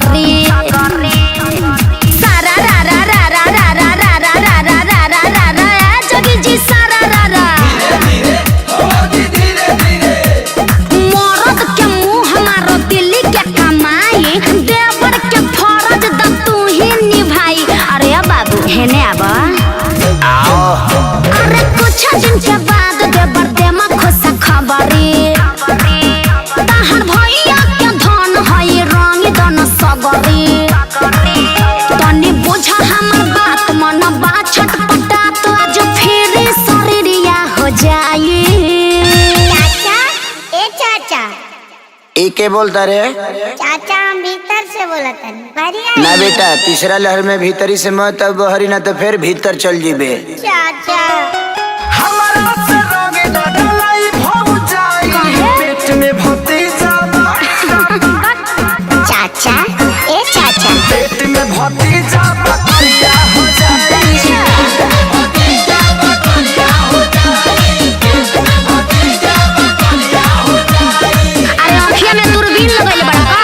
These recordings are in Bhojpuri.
सगरी सारा रा रा रा रा रा रा रा रा रा रा रा रा रा रा जोगी जी सारा रा रा मरद के मुँह हमारो दिल्ली के कमाई देवर के फरज द तू ही निभाई। अरे बाबू हेने आबा अरे कुछ दिन के बाद देवर देमा खुश खबरी तहर भैया के धन हई रंग दन सगरी तनी बुझा हमर बात मन बा छटपटा तो आज फिर शरीरिया हो जाई। चाचा ए के बोलता रे? चाचा हम भीतर से बोला था ना बेटा तीसरा लहर में भीतरी से मत अब बहरी ना तो फिर भीतर चल जीबे। चाचा हमारा से रोगे डलाई भौ जाई पेट में भतीजा चाचा ए चाचा पेट में भतीजा बकरिया हो जाई भतीजा बकरिया हो जाई भतीजा बकरिया हो जाई। अरे आँखिया में दूरबीन लगैले बड़ा का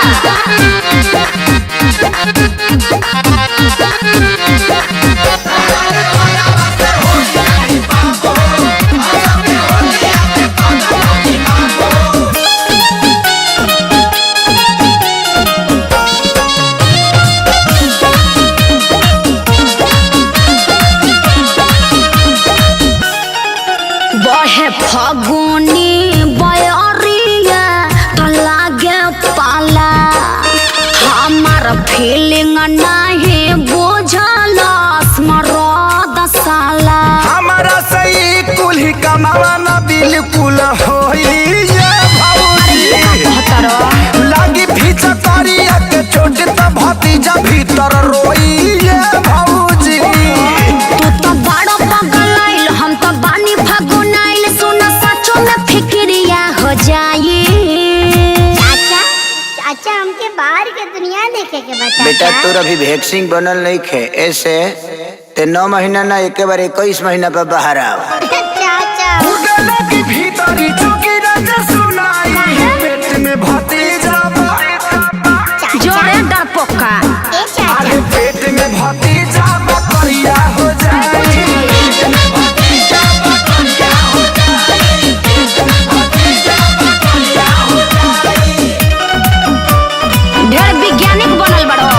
बहे फगुनी बयरिया तो लागे पाला हमार फीलिंग नहीं बुझल स्मरद साला हमारा सही कुल्ही कमावा ना बिल्कुल होई ये भौजी लागी भीतर करिया के चोट त भतीजा भीतर रोई ये भौजी। तू तो बड़ो पगलाइल हम तो बानी फगुनाइल सुन सचो में फिक्रिया हो जाई। चाचा चाचा हमके बाहर के दुनिया देखे के बता बेटा तोर अभी वैक्सीन बनल नहीं खे ऐसे ते 9 महीना ना एक बार 21 महीना पर बाहर आवा। चाचा उगले की भीतरी चुकी रज सुनाई पेट में भतीजा जोरे डरपोका ए चाचा अरे पेट में भतीजा बकरिया हो जाई पेट में भतीजा बकरिया हो जाई पेट में भतीजा बकरिया हो जाई। ढेर वैज्ञानिक बनल बड़ो।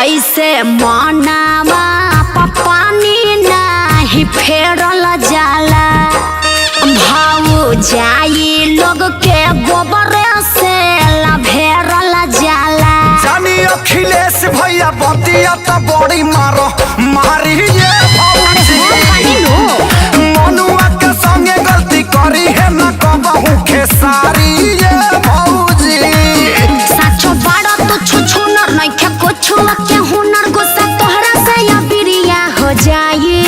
ऐसे मनावा पानी नहीं फेरल जाला भाव जाई लोग के गोबर से लभेरल जाला। जानी अखिलेश भैया बतिया तो बड़ी मारो मारी ये अरे भौजी हो पानी लो मनुआ के संगे गलती करी है ना कहूँ खेसारी ये भौजी। साचो बाड़ा तो छुछु नर नइखे कुछु के हुनर गुस्सा तोहरा से या बिरिया हो जाई।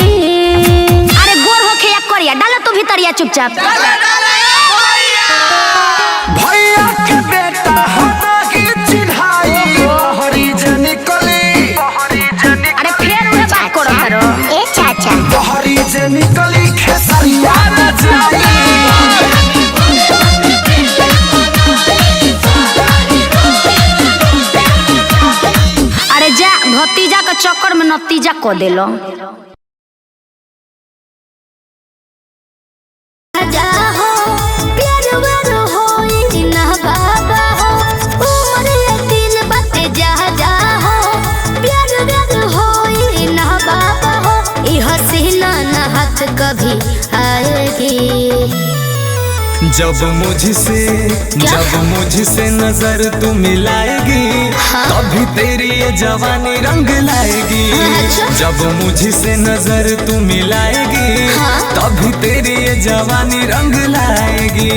अरे गोर होखे या करिया डाला तू भीतरिया चुपचाप भैया के बेटा हटा की चिढ़ाई बहरी जे निकली अरे फिर उहे बात करो करो ए चाचा बहरी जे निकली खेसरिया न जाई। अरे जा भतीजा के चक्कर में नतीजा को देलो। कभी आएगी जब मुझसे नजर तू मिलाएगी तभी तेरी ये जवानी रंग लाएगी। जब मुझसे नजर तू मिलाएगी तभी तेरी ये जवानी रंग लाएगी।